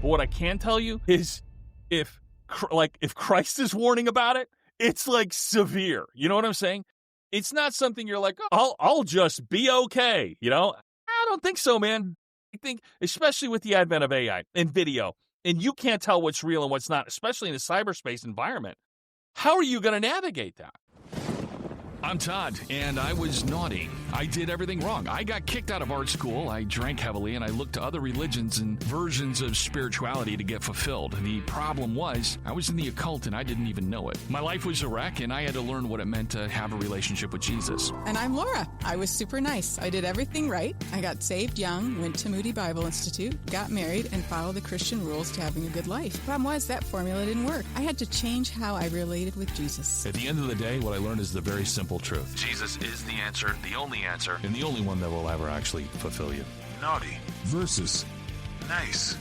But what I can tell you is if Christ is warning about it, it's like severe. You know what I'm saying? It's not something you're like, oh, I'll just be okay. You know, I don't think so, man. I think, especially with the advent of AI and video, and you can't tell what's real and what's not, especially in a cyberspace environment. How are you going to navigate that? I'm Todd, and I was naughty. I did everything wrong. I got kicked out of art school, I drank heavily, and I looked to other religions and versions of spirituality to get fulfilled. The problem was, I was in the occult and I didn't even know it. My life was a wreck, and I had to learn what it meant to have a relationship with Jesus. And I'm Laura. I was super nice. I did everything right. I got saved young, went to Moody Bible Institute, got married, and followed the Christian rules to having a good life. Problem was, that formula didn't work. I had to change how I related with Jesus. At the end of the day, what I learned is the very simple truth. Jesus is the answer, and the only one that will ever actually fulfill you. Naughty versus nice.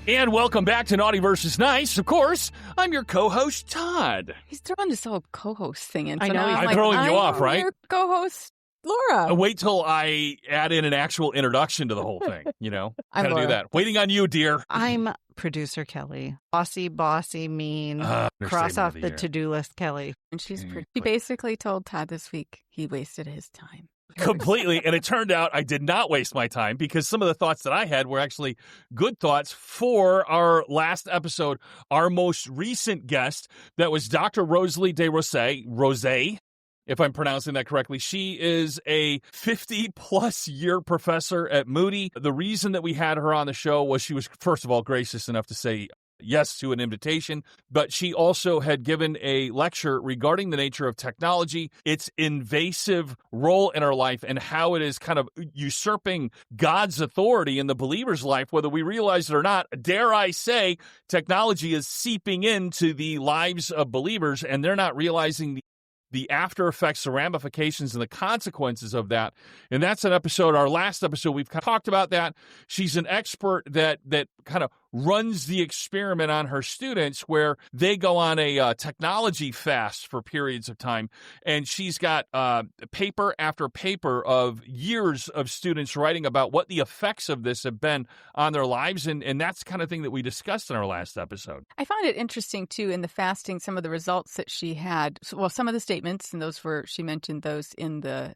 And welcome back to Naughty versus Nice. Of course, I'm your co-host, Todd. He's throwing this whole co-host thing in. I know. I'm throwing you off, right? Your co-host, Laura. Wait till I add in an actual introduction to the whole thing, you know? I'm Gotta Laura. do that. Waiting on you, dear. I'm producer Kelly. Bossy, mean. Cross off the to-do list, Kelly. And she basically told Todd this week he wasted his time. Completely. And it turned out I did not waste my time because some of the thoughts that I had were actually good thoughts for our last episode. Our most recent guest, that was Dr. Rosalie Rose, if I'm pronouncing that correctly. She is a 50-plus year professor at Moody. The reason that we had her on the show was she was, first of all, gracious enough to say yes to an invitation, but she also had given a lecture regarding the nature of technology, its invasive role in our life, and how it is kind of usurping God's authority in the believer's life, whether we realize it or not. Dare I say, technology is seeping into the lives of believers, and they're not realizing the after effects, the ramifications, and the consequences of that. And that's an episode, our last episode, we've talked about that. She's an expert that kind of runs the experiment on her students where they go on a technology fast for periods of time. And she's got paper after paper of years of students writing about what the effects of this have been on their lives. And that's the kind of thing that we discussed in our last episode. I found it interesting, too, in the fasting, some of the results that she had. Well, some of the statements, and she mentioned those in the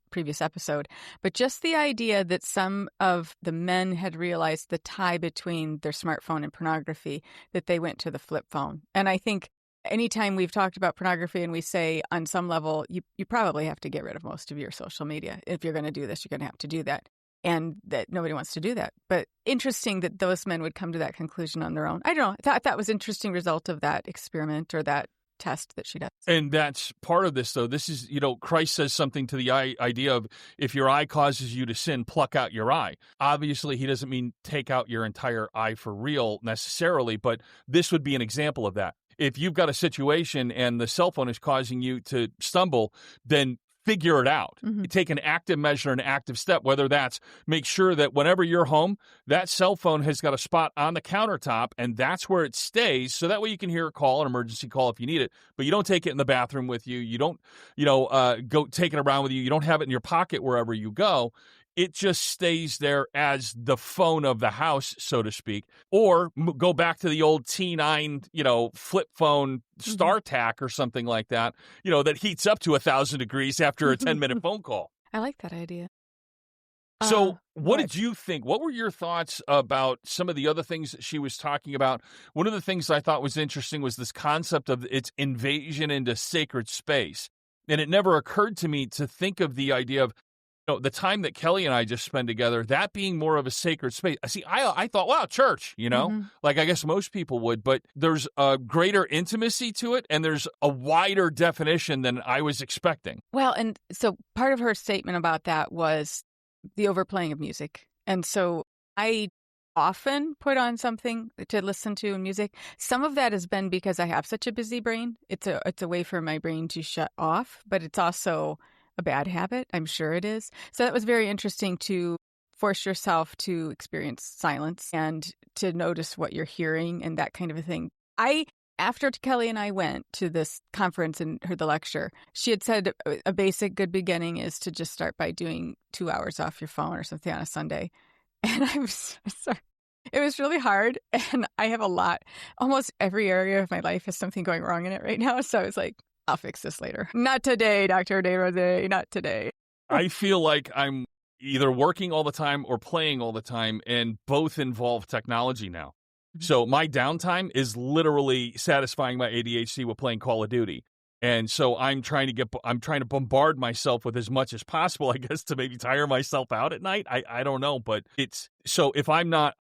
previous episode, but just the idea that some of the men had realized the tie between their smartphone and pornography, that they went to the flip phone. And I think anytime we've talked about pornography and we say on some level, you probably have to get rid of most of your social media. If you're going to do this, you're going to have to do that. And that nobody wants to do that. But interesting that those men would come to that conclusion on their own. I don't know. I thought that was an interesting result of that experiment or that test that she does. And that's part of this, though. This is, Christ says something to the idea of if your eye causes you to sin, pluck out your eye. Obviously, he doesn't mean take out your entire eye for real necessarily, but this would be an example of that. If you've got a situation and the cell phone is causing you to stumble, then figure it out. Mm-hmm. Take an active measure, an active step, whether that's make sure that whenever you're home, that cell phone has got a spot on the countertop, and that's where it stays, so that way you can hear a call, an emergency call if you need it, but you don't take it in the bathroom with you. You don't, go take it around with you. You don't have it in your pocket wherever you go. It just stays there as the phone of the house, so to speak. Or go back to the old T9, flip phone StarTAC or something like that, that heats up to 1,000 degrees after a 10-minute phone call. I like that idea. So what did you think? What were your thoughts about some of the other things that she was talking about? One of the things I thought was interesting was this concept of its invasion into sacred space. And it never occurred to me to think of the idea of the time that Kelly and I just spend together, that being more of a sacred space. See, I thought, wow, church, like I guess most people would, but there's a greater intimacy to it, and there's a wider definition than I was expecting. Well, and so part of her statement about that was the overplaying of music. And so I often put on something to listen to in music. Some of that has been because I have such a busy brain. It's a way for my brain to shut off, but it's also a bad habit. I'm sure it is. So that was very interesting to force yourself to experience silence and to notice what you're hearing and that kind of a thing. After Kelly and I went to this conference and heard the lecture, she had said a basic good beginning is to just start by doing 2 hours off your phone or something on a Sunday. And I was sorry. It was really hard, and I have a lot. Almost every area of my life has something going wrong in it right now, so I was like, I'll fix this later. Not today, Dr. DeRose, not today. I feel like I'm either working all the time or playing all the time, and both involve technology now. So my downtime is literally satisfying my ADHD with playing Call of Duty. And so I'm trying to bombard myself with as much as possible, I guess, to maybe tire myself out at night. I don't know, but so if I'm not,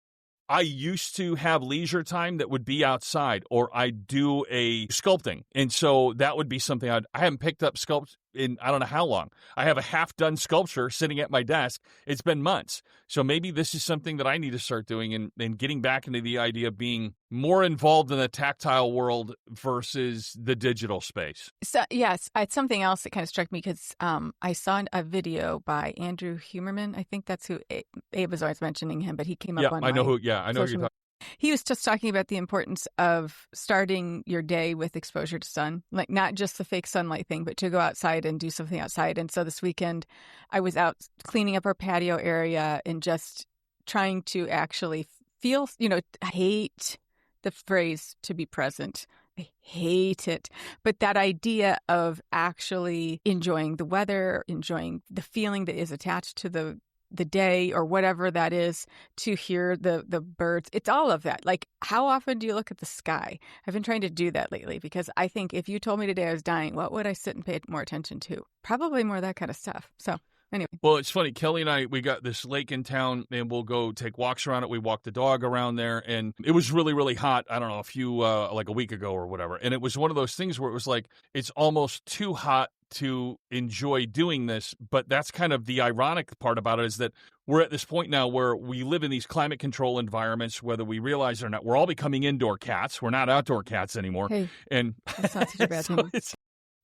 I used to have leisure time that would be outside, or I do a sculpting. And so that would be something I haven't picked up sculpt in I don't know how long. I have a half-done sculpture sitting at my desk. It's been months. So maybe this is something that I need to start doing and getting back into the idea of being more involved in the tactile world versus the digital space. So, yes, it's something else that kind of struck me because I saw a video by Andrew Huberman. I think that's who Abe was always mentioning him, but he came up on I know who you're talking. He was just talking about the importance of starting your day with exposure to sun, like not just the fake sunlight thing, but to go outside and do something outside. And so this weekend I was out cleaning up our patio area and just trying to actually feel, I hate the phrase to be present. I hate it. But that idea of actually enjoying the weather, enjoying the feeling that is attached to the day or whatever that is, to hear the birds. It's all of that. Like, how often do you look at the sky? I've been trying to do that lately because I think if you told me today I was dying, what would I sit and pay more attention to? Probably more of that kind of stuff. So anyway. Well, it's funny. Kelly and I, we got this lake in town and we'll go take walks around it. We walked the dog around there and it was really, really hot. I don't know, like a week ago or whatever. And it was one of those things where it was like, it's almost too hot to enjoy doing this. But that's kind of the ironic part about it, is that we're at this point now where we live in these climate control environments, whether we realize it or not. We're all becoming indoor cats. We're not outdoor cats anymore. Hey, and that's not such a bad thing.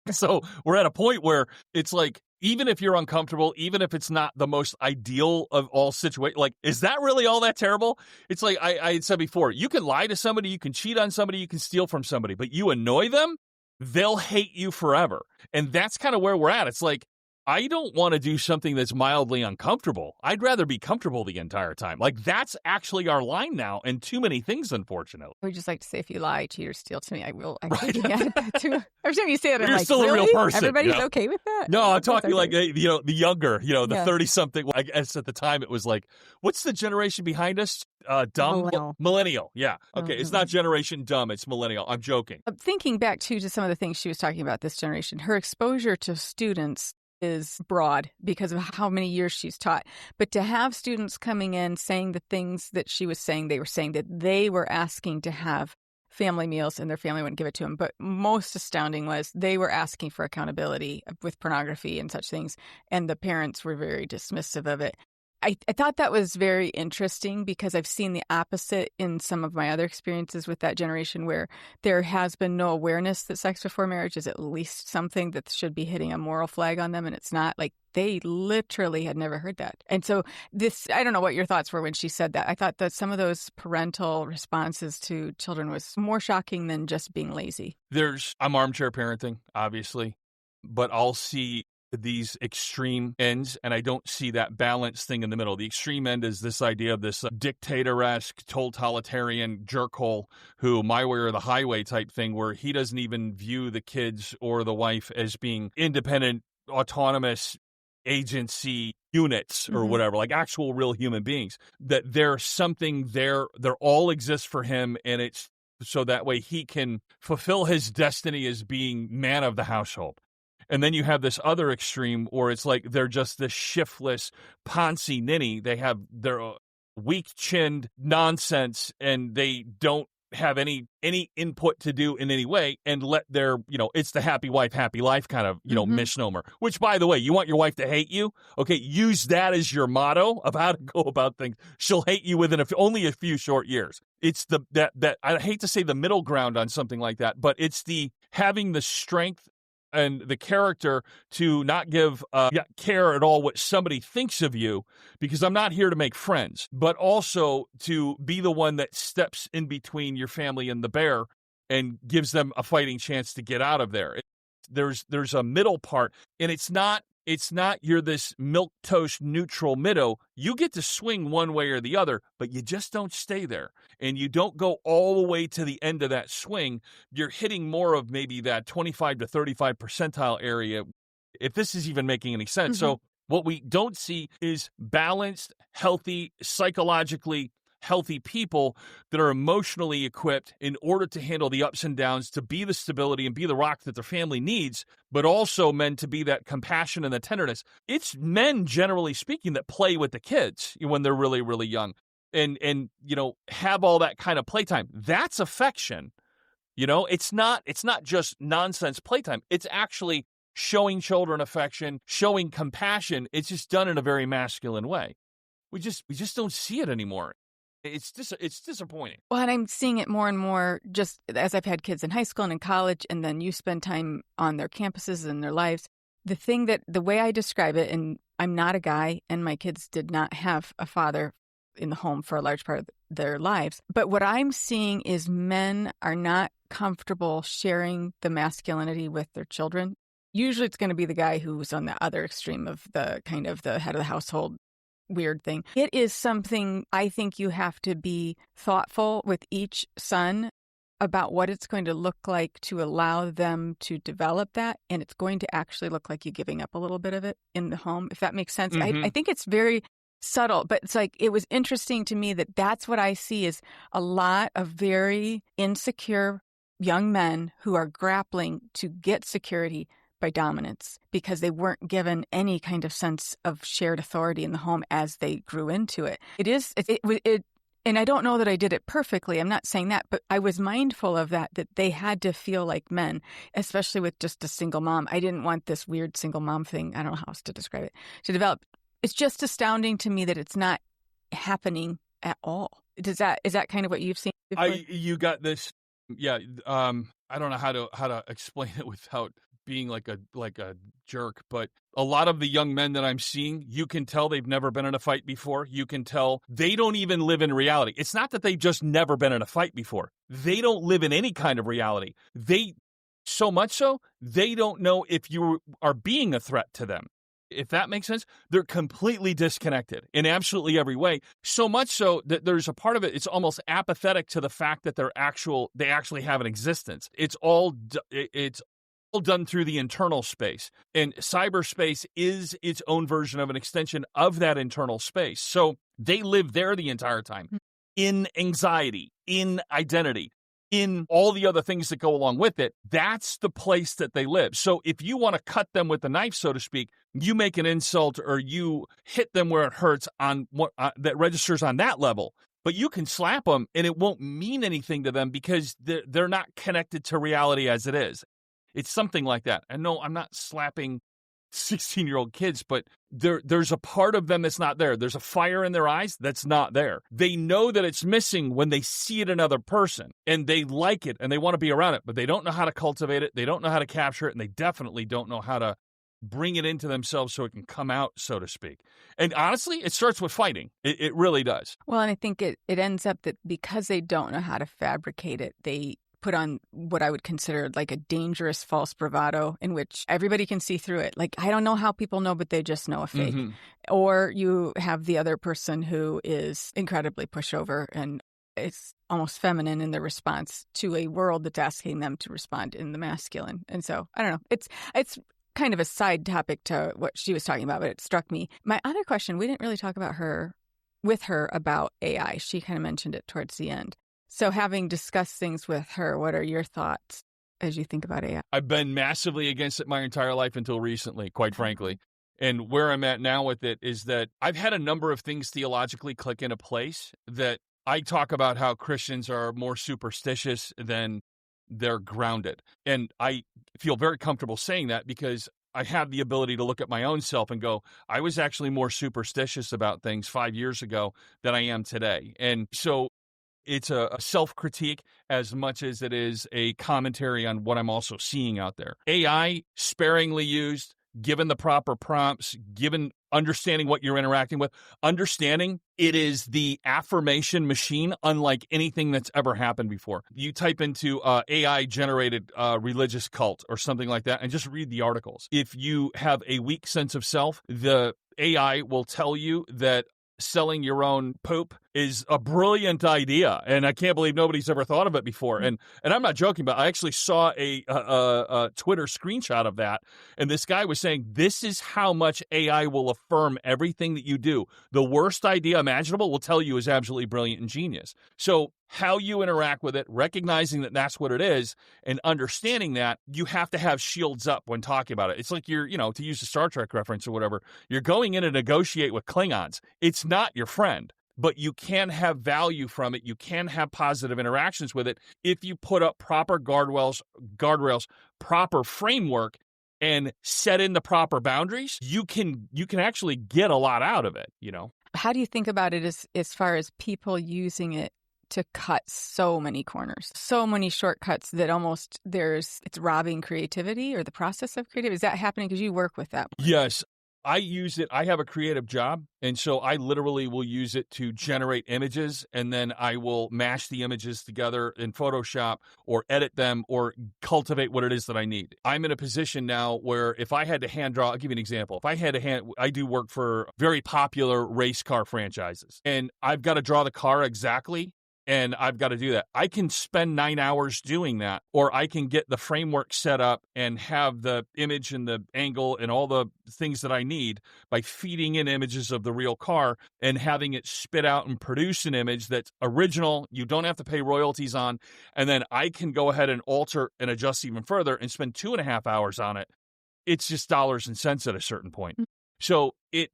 So we're at a point where it's like, even if you're uncomfortable, even if it's not the most ideal of all situations, like, is that really all that terrible? It's like I had said before, you can lie to somebody, you can cheat on somebody, you can steal from somebody, but you annoy them, they'll hate you forever. And that's kind of where we're at. It's like, I don't want to do something that's mildly uncomfortable. I'd rather be comfortable the entire time. Like, that's actually our line now, and too many things, unfortunately. I would just like to say, if you lie, cheat, or steal to me, I will. I could get at that too. Every time you say that, I'm You're like, still really? a real person. Everybody's okay with that? No, I'm talking like, the younger, the 30-something. I guess at the time it was like, what's the generation behind us? Dumb? Millennial. Yeah. Okay. It's not generation dumb. It's millennial. I'm joking. Thinking back, too, to some of the things she was talking about, this generation, her exposure to students is broad because of how many years she's taught. But to have students coming in saying the things that she was saying, they were saying that they were asking to have family meals and their family wouldn't give it to them. But most astounding was they were asking for accountability with pornography and such things, and the parents were very dismissive of it. I thought that was very interesting because I've seen the opposite in some of my other experiences with that generation, where there has been no awareness that sex before marriage is at least something that should be hitting a moral flag on them, and it's not. Like, they literally had never heard that. And so I don't know what your thoughts were when she said that. I thought that some of those parental responses to children was more shocking than just being lazy. I'm armchair parenting, obviously, but I'll see these extreme ends, and I don't see that balanced thing in the middle. The extreme end is this idea of this dictator-esque, totalitarian jerkhole who my way or the highway type thing, where he doesn't even view the kids or the wife as being independent, autonomous agency units or whatever, like actual real human beings, that there's something there, they're all exist for him, and it's so that way he can fulfill his destiny as being man of the household. And then you have this other extreme where it's like they're just this shiftless Ponzi ninny. They have their weak-chinned nonsense, and they don't have any input to do in any way, and let their, it's the happy wife, happy life kind of, misnomer. Which, by the way, you want your wife to hate you? Okay, use that as your motto of how to go about things. She'll hate you within only a few short years. It's that I hate to say the middle ground on something like that, but it's the having the strength and the character to not give care at all what somebody thinks of you, because I'm not here to make friends, but also to be the one that steps in between your family and the bear and gives them a fighting chance to get out of there. There's a middle part, and it's not It's not you're this milquetoast neutral minnow. You get to swing one way or the other, but you just don't stay there. And you don't go all the way to the end of that swing. You're hitting more of maybe that 25 to 35 percentile area, if this is even making any sense. Mm-hmm. So what we don't see is balanced, healthy, psychologically healthy people that are emotionally equipped in order to handle the ups and downs, to be the stability and be the rock that their family needs, but also men to be that compassion and the tenderness. It's men, generally speaking, that play with the kids when they're really, really young and have all that kind of playtime. That's affection. It's not just nonsense playtime. It's actually showing children affection, showing compassion. It's just done in a very masculine way. We just don't see it anymore. It's disappointing. Well, and I'm seeing it more and more just as I've had kids in high school and in college, and then you spend time on their campuses and their lives. The way I describe it, and I'm not a guy, and my kids did not have a father in the home for a large part of their lives. But what I'm seeing is men are not comfortable sharing the masculinity with their children. Usually it's going to be the guy who's on the other extreme of the kind of the head of the household weird thing. It is something I think you have to be thoughtful with each son about what it's going to look like to allow them to develop that. And it's going to actually look like you giving up a little bit of it in the home, if that makes sense. Mm-hmm. I think it's very subtle, but it's like, it was interesting to me that's what I see is a lot of very insecure young men who are grappling to get security by dominance because they weren't given any kind of sense of shared authority in the home as they grew into it. And I don't know that I did it perfectly. I'm not saying that, but I was mindful of that they had to feel like men, especially with just a single mom. I didn't want this weird single mom thing, I don't know how else to describe it, to develop. It's just astounding to me that it's not happening at all. Is that kind of what you've seen before? You got this. Yeah. I don't know how to explain it without being like a jerk, but a lot of the young men that I'm seeing, you can tell they've never been in a fight before. You can tell they don't even live in reality. It's not that they've just never been in a fight before. They don't live in any kind of reality. So much so, they don't know if you are being a threat to them. If that makes sense, they're completely disconnected in absolutely every way. So much so that there's a part of it, it's almost apathetic to the fact that they actually have an existence. It's all done through the internal space. And cyberspace is its own version of an extension of that internal space. So they live there the entire time in anxiety, in identity, in all the other things that go along with it. That's the place that they live. So if you want to cut them with a knife, so to speak, you make an insult or you hit them where it hurts on what that registers on that level. But you can slap them and it won't mean anything to them because they're not connected to reality as it is. It's something like that. And no, I'm not slapping 16-year-old kids, but there's a part of them that's not there. There's a fire in their eyes that's not there. They know that it's missing when they see it in another person, and they like it, and they want to be around it, but they don't know how to cultivate it. They don't know how to capture it, and they definitely don't know how to bring it into themselves so it can come out, so to speak. And honestly, it starts with fighting. It really does. Well, and I think it ends up that because they don't know how to fabricate it, they put on what I would consider like a dangerous false bravado in which everybody can see through it. Like, I don't know how people know, but they just know a fake. Mm-hmm. Or you have the other person who is incredibly pushover and it's almost feminine in their response to a world that's asking them to respond in the masculine. And so, I don't know. It's kind of a side topic to what she was talking about, but it struck me. My other question, we didn't really talk about about AI. She kind of mentioned it towards the end. So having discussed things with her, what are your thoughts as you think about AI? I've been massively against it my entire life until recently, quite frankly. And where I'm at now with it is that I've had a number of things theologically click into place that I talk about how Christians are more superstitious than they're grounded. And I feel very comfortable saying that because I have the ability to look at my own self and go, I was actually more superstitious about things 5 years ago than I am today. And so it's a self-critique as much as it is a commentary on what I'm also seeing out there. AI, sparingly used, given the proper prompts, given understanding what you're interacting with, understanding it is the affirmation machine unlike anything that's ever happened before. You type into AI-generated religious cult or something like that and just read the articles. If you have a weak sense of self, the AI will tell you that selling your own poop is a brilliant idea, and I can't believe nobody's ever thought of it before. And I'm not joking, but I actually saw a Twitter screenshot of that, and this guy was saying this is how much AI will affirm everything that you do. The worst idea imaginable will tell you is absolutely brilliant and genius. So how you interact with it, recognizing that that's what it is, and understanding that, you have to have shields up when talking about it. It's like you're, to use a Star Trek reference or whatever, you're going in to negotiate with Klingons. It's not your friend, but you can have value from it. You can have positive interactions with it if you put up proper guardrails, proper framework, and set in the proper boundaries. You can actually get a lot out of it, How do you think about it as far as people using it to cut so many corners, so many shortcuts that almost it's robbing creativity or the process of creativity? Is that happening because you work with that? Yes. I use it. I have a creative job, and so I literally will use it to generate images, and then I will mash the images together in Photoshop or edit them or cultivate what it is that I need. I'm in a position now where if I had to hand draw, I'll give you an example. If I had to I do work for very popular race car franchises, and I've got to draw the car exactly, and I've got to do that. I can spend 9 hours doing that, or I can get the framework set up and have the image and the angle and all the things that I need by feeding in images of the real car and having it spit out and produce an image that's original. You don't have to pay royalties on. And then I can go ahead and alter and adjust even further and spend 2.5 hours on it. It's just dollars and cents at a certain point. So it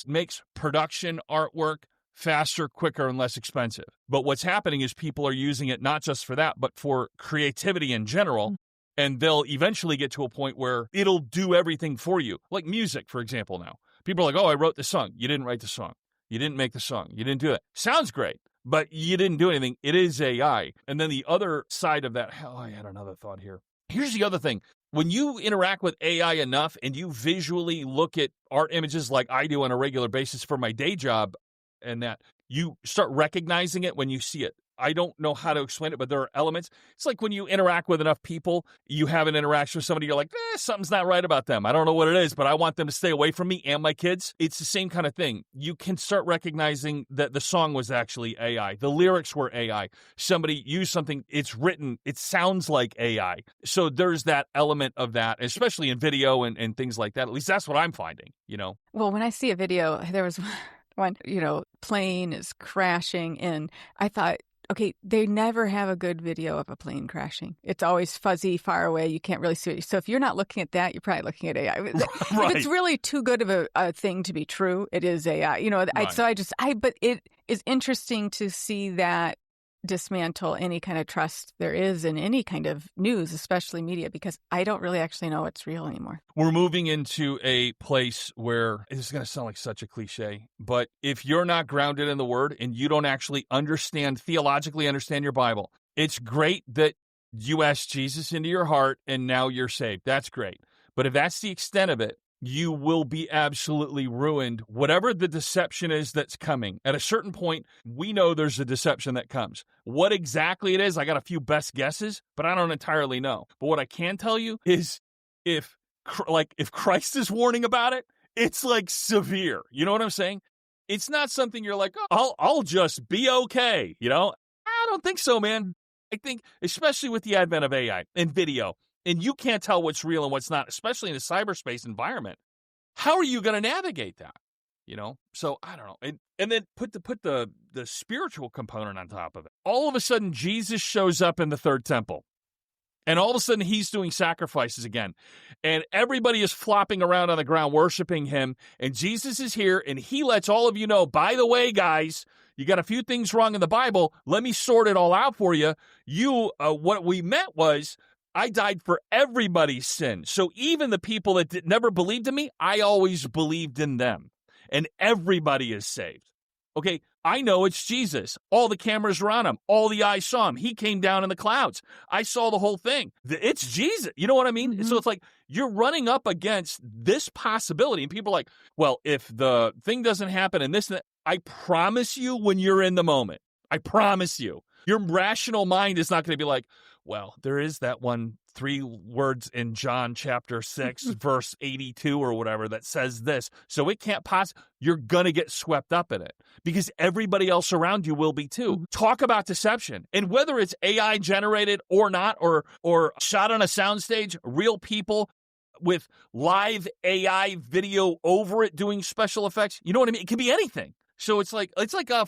makes production artwork faster, quicker, and less expensive. But what's happening is people are using it not just for that, but for creativity in general. And they'll eventually get to a point where it'll do everything for you. Like music, for example, now. People are like, oh, I wrote the song. You didn't write the song. You didn't make the song. You didn't do it. Sounds great, but you didn't do anything. It is AI. And then the other side of that, I had another thought here. Here's the other thing. When you interact with AI enough and you visually look at art images like I do on a regular basis for my day job, and that you start recognizing it when you see it. I don't know how to explain it, but there are elements. It's like when you interact with enough people, you have an interaction with somebody, you're like, something's not right about them. I don't know what it is, but I want them to stay away from me and my kids. It's the same kind of thing. You can start recognizing that the song was actually AI. The lyrics were AI. Somebody used something, it's written, it sounds like AI. So there's that element of that, especially in video and things like that. At least that's what I'm finding, Well, when I see a video, there was one, plane is crashing, and I thought, okay, they never have a good video of a plane crashing. It's always fuzzy, far away. You can't really see it. So if you're not looking at that, you're probably looking at AI. Right. If it's really too good of a thing to be true, it is AI. Right. But it is interesting to see that dismantle any kind of trust there is in any kind of news, especially media, because I don't really actually know what's real anymore. We're moving into a place where this is going to sound like such a cliche, but if you're not grounded in the Word and you don't actually theologically understand your Bible, it's great that you asked Jesus into your heart and now you're saved. That's great. But if that's the extent of it, you will be absolutely ruined. Whatever the deception is that's coming, at a certain point, we know there's a deception that comes. What exactly it is, I got a few best guesses, but I don't entirely know. But what I can tell you is if Christ is warning about it, it's like severe. You know what I'm saying? It's not something you're like, oh, I'll just be okay. I don't think so, man. I think, especially with the advent of AI and video, and you can't tell what's real and what's not, especially in a cyberspace environment. How are you going to navigate that? So I don't know. And then put the spiritual component on top of it. All of a sudden, Jesus shows up in the third temple. And all of a sudden, he's doing sacrifices again. And everybody is flopping around on the ground, worshiping him. And Jesus is here, and he lets all of you know, by the way, guys, you got a few things wrong in the Bible. Let me sort it all out for you. What we meant was, I died for everybody's sin. So even the people that never believed in me, I always believed in them. And everybody is saved. Okay, I know it's Jesus. All the cameras were on him. All the eyes saw him. He came down in the clouds. I saw the whole thing. It's Jesus. You know what I mean? So it's like you're running up against this possibility. And people are like, well, if the thing doesn't happen and this and that, I promise you when you're in the moment, I promise you, your rational mind is not going to be like, well, there is that 3 words in John chapter 6, verse 82 or whatever that says this. So it can't possibly, you're going to get swept up in it because everybody else around you will be too. Talk about deception. And whether it's AI generated or not, or shot on a soundstage, real people with live AI video over it doing special effects. You know what I mean? It can be anything. So it's like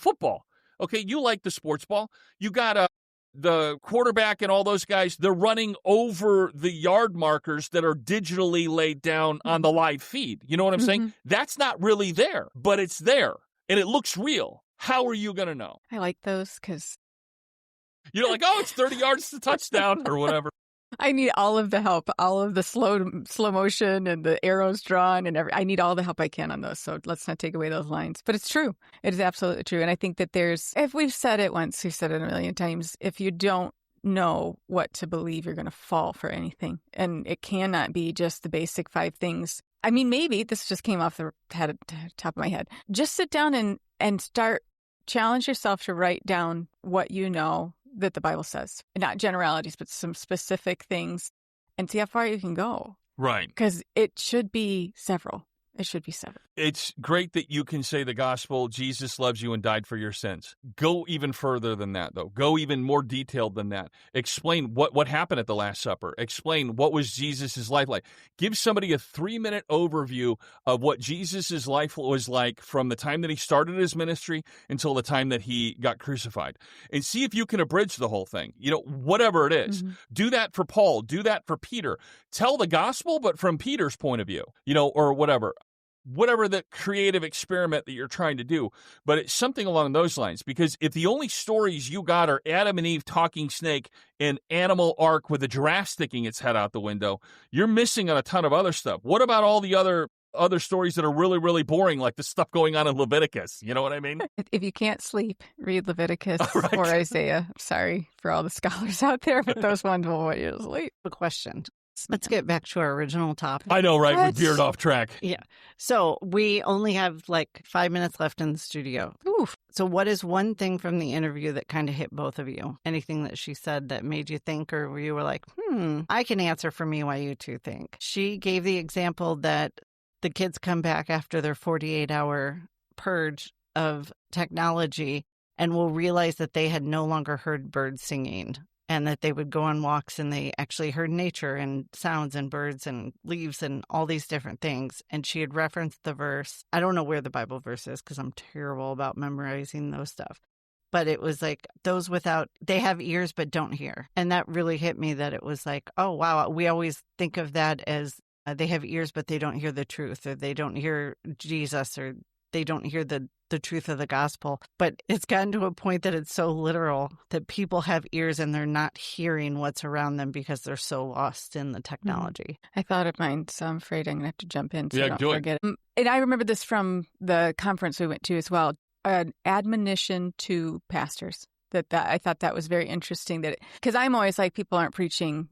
football. Okay, you like the sports ball. You got the quarterback and all those guys, they're running over the yard markers that are digitally laid down on the live feed. You know what I'm saying? That's not really there, but it's there, and it looks real. How are you going to know? I like those because you're like, oh, it's 30 yards to touchdown or whatever. I need all of the help, all of the slow motion and the arrows drawn and I need all the help I can on those. So let's not take away those lines. But it's true. It is absolutely true. And I think that if we've said it once, we've said it a million times, if you don't know what to believe, you're going to fall for anything. And it cannot be just the basic 5 things. I mean, maybe this just came off the top of my head. Just sit down and challenge yourself to write down what you know that the Bible says. Not generalities, but some specific things, and see how far you can go. Right. Because it should be several. It should be 7. It's great that you can say the gospel, Jesus loves you and died for your sins. Go even further than that, though. Go even more detailed than that. Explain what happened at the Last Supper. Explain what was Jesus' life like. Give somebody a 3-minute overview of what Jesus' life was like from the time that he started his ministry until the time that he got crucified. And see if you can abridge the whole thing. You know, whatever it is. Do that for Paul. Do that for Peter. Tell the gospel, but from Peter's point of view, you know, or whatever the creative experiment that you're trying to do, but it's something along those lines. Because if the only stories you got are Adam and Eve talking snake and Animal Ark with a giraffe sticking its head out the window, you're missing on a ton of other stuff. What about all the other stories that are really, really boring, like the stuff going on in Leviticus? You know what I mean? If you can't sleep, read Leviticus or Isaiah. Sorry for all the scholars out there, but those ones will put you to sleep. A question. Let's get back to our original topic. I know, right? We veered off track. Yeah. So we only have like 5 minutes left in the studio. Oof. So what is one thing from the interview that kind of hit both of you? Anything that she said that made you think, or where you were like, I can answer for me why you two think. She gave the example that the kids come back after their 48-hour purge of technology and will realize that they had no longer heard birds singing, and that they would go on walks and they actually heard nature and sounds and birds and leaves and all these different things. And she had referenced the verse. I don't know where the Bible verse is because I'm terrible about memorizing those stuff. But it was like, those without, they have ears but don't hear. And that really hit me, that it was like, oh, wow, we always think of that as they have ears but they don't hear the truth, or they don't hear Jesus, or they don't hear the truth of the gospel. But it's gotten to a point that it's so literal that people have ears and they're not hearing what's around them because they're so lost in the technology. I thought of mine, so I'm afraid I'm going to have to jump in so I don't do forget it. And I remember this from the conference we went to as well, an admonition to pastors. That I thought that was very interesting, that because I'm always like, people aren't preaching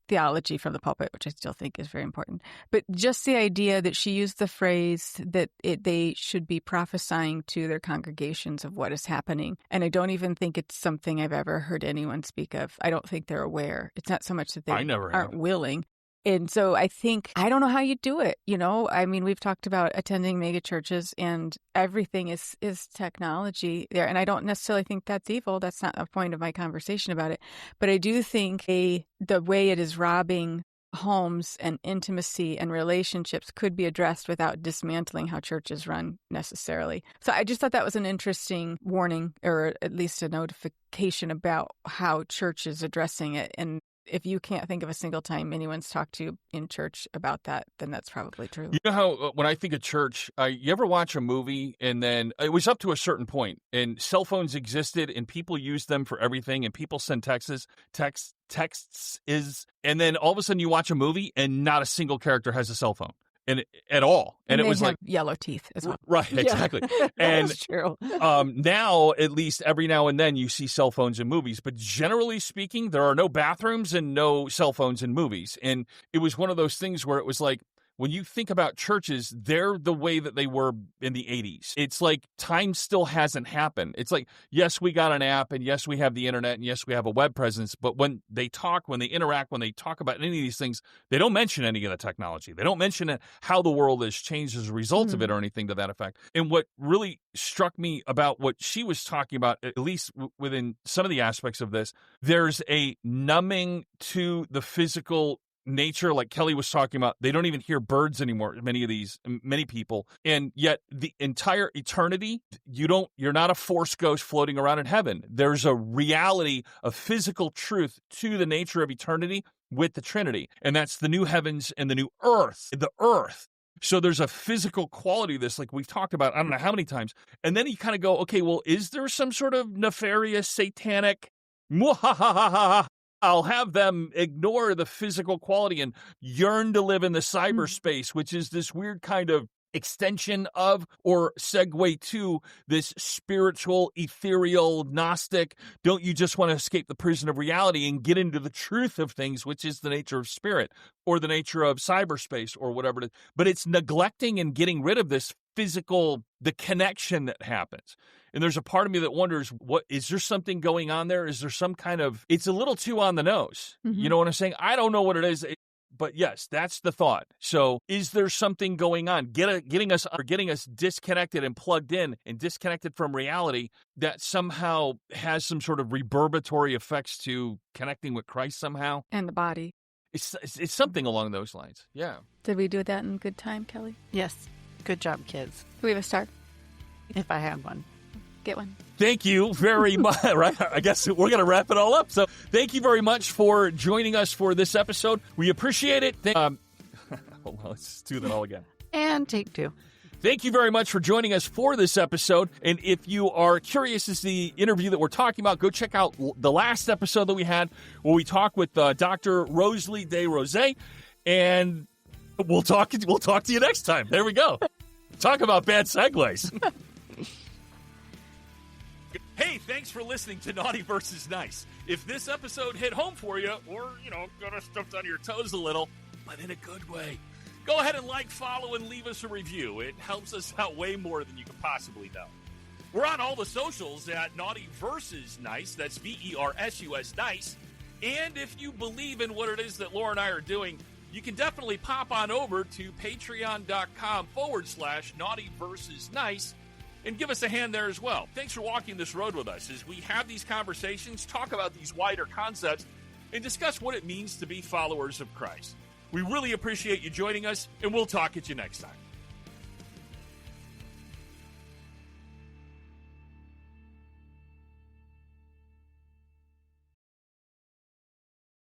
theology from the pulpit, which I still think is very important. But just the idea that she used the phrase that they should be prophesying to their congregations of what is happening. And I don't even think it's something I've ever heard anyone speak of. I don't think they're aware. It's not so much that they aren't willing. And so I think, I don't know how you do it. You know, I mean, we've talked about attending mega churches and everything is technology there. And I don't necessarily think that's evil. That's not a point of my conversation about it. But I do think the way it is robbing homes and intimacy and relationships could be addressed without dismantling how churches run necessarily. So I just thought that was an interesting warning, or at least a notification about how church is addressing it. And if you can't think of a single time anyone's talked to you in church about that, then that's probably true. You know how when I think of church, you ever watch a movie and then it was up to a certain point and cell phones existed and people used them for everything and people send texts, and then all of a sudden you watch a movie and not a single character has a cell phone. and at all. And it they was have like yellow teeth as well. right, exactly. And That's true. now, at least every now and then, you see cell phones in movies. But generally speaking, there are no bathrooms and no cell phones in movies. And it was one of those things where it was like, when you think about churches, they're the way that they were in the 80s. It's like time still hasn't happened. It's like, yes, we got an app, and yes, we have the internet, and yes, we have a web presence. But when they talk, when they interact, when they talk about any of these things, they don't mention any of the technology. They don't mention how the world has changed as a result of it or anything to that effect. And what really struck me about what she was talking about, at least within some of the aspects of this, there's a numbing to the physical nature, like Kelly was talking about. They don't even hear birds anymore, many people, and yet the entire eternity, you're not a force ghost floating around in heaven. There's a reality, a physical truth to the nature of eternity with the Trinity, and that's the new heavens and the new earth, the earth. So there's a physical quality to this, like we've talked about I don't know how many times. And then you kind of go, okay, well, is there some sort of nefarious, satanic I'll have them ignore the physical quality and yearn to live in the cyberspace, which is this weird kind of extension of or segue to this spiritual, ethereal, Gnostic, don't you just want to escape the prison of reality and get into the truth of things, which is the nature of spirit or the nature of cyberspace or whatever it is. But it's neglecting and getting rid of this physical, the connection that happens. And there's a part of me that wonders, what is there something going on there? Is there some kind of, it's a little too on the nose. You know what I'm saying? I don't know what it is. But yes, that's the thought. So is there something going on, getting us disconnected and plugged in and disconnected from reality that somehow has some sort of reverberatory effects to connecting with Christ somehow? And the body. It's something along those lines. Yeah. Did we do that in good time, Kelly? Yes. Good job, kids. Do we have a star? If I had one. Get one. Thank you very much. Right? I guess we're going to wrap it all up. So thank you very much for joining us for this episode. We appreciate it. Well, let's do that all again. And take two. Thank you very much for joining us for this episode. And if you are curious as to the interview that we're talking about, go check out the last episode that we had where we talk with Dr. Rosalie DesRosiers. And we'll talk to you next time. There we go. Talk about bad segues. Hey, thanks for listening to Naughty versus Nice. If this episode hit home for you, or, got us stepped on your toes a little, but in a good way, go ahead and follow, and leave us a review. It helps us out way more than you could possibly know. We're on all the socials at Naughty versus Nice. That's VERSUS Nice. And if you believe in what it is that Laura and I are doing, you can definitely pop on over to patreon.com/Naughty versus Nice. And give us a hand there as well. Thanks for walking this road with us as we have these conversations, talk about these wider concepts, and discuss what it means to be followers of Christ. We really appreciate you joining us, and we'll talk at you next time.